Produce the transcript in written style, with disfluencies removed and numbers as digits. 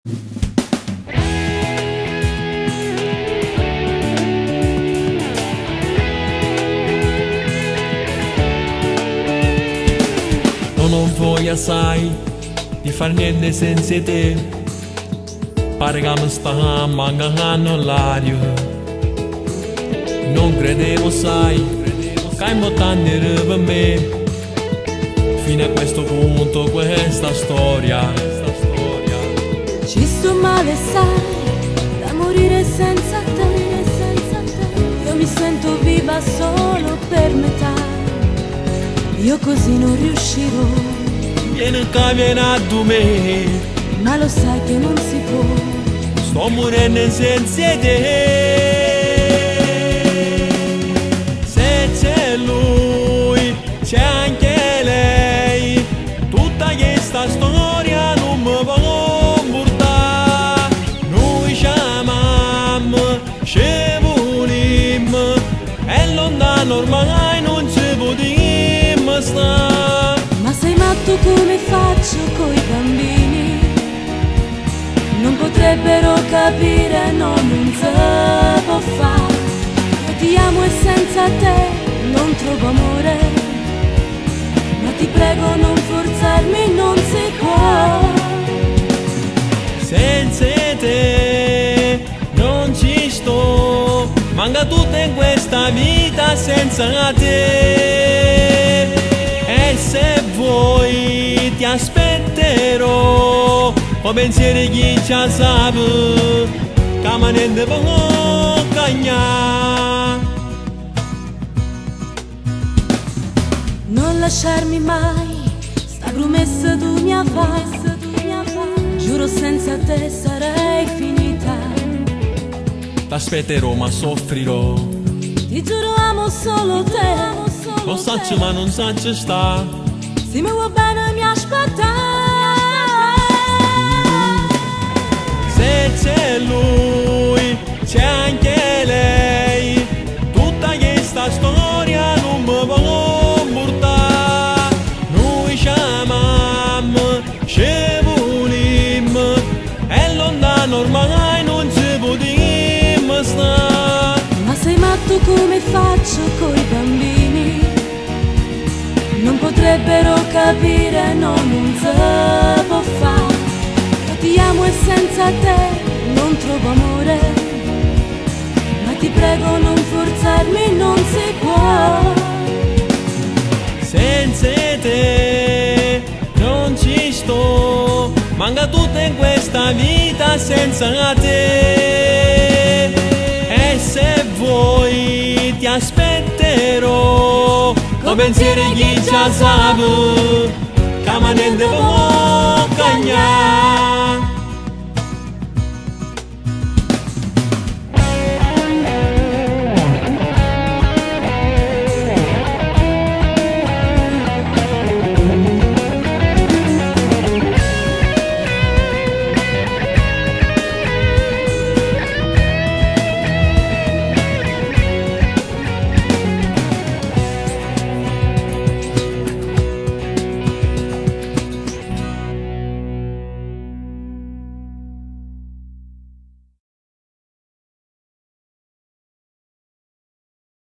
Non voglio sai di far niente senza te. Pare che mi sta mancando l'aria. Non credevo sai che è importante per me. Fino a questo punto questa storia. Ci sto male sai, da morire senza te. Io mi sento viva solo per metà. Io così non riuscirò. Vieni qua, vieni a me. Ma lo sai che non si può. Sto morendo senza te. Se c'è lui, c'è anche lei. Tutta questa storia non mi può portare. Noi ci amiamo, ci vogliamo. È lontano ormai non ci potremmo stare. Ma sei matto, come faccio coi bambini? Non potrebbero capire, no, non si può fare. Io ti amo e senza te non trovo amore. Ma ti prego non forzarmi, non si può. Senza te non ci sto. Manca tutto in questa vita senza te. E se vuoi ti aspetterò. Ho pensieri chi ci sa, che ma niente può cagnare. Non lasciarmi mai, sta promessa tu mi fai. Giuro senza te sarei finita. T'aspetterò ma soffrirò. Ti giuro amo solo te. Lo saccio ma non saccio sta. Se mi vuoi bene mi aspetta. Se c'è lui, c'è anche lei. Tutta questa storia non mi può portare. Noi ci amiamo, ci vogliamo. È lontano ormai non ci potremmo stare. Ma sei matto, come faccio coi bambini? Non potrebbero capire, no, non si può fare. Ti amo e senza te non trovo amore. Ma ti prego non forzarmi, non si può. Senza te non ci sto. Manca tutto in questa vita senza te. E se vuoi ti aspetterò. Con pensieri chi già sa, che ma niente può cagnare.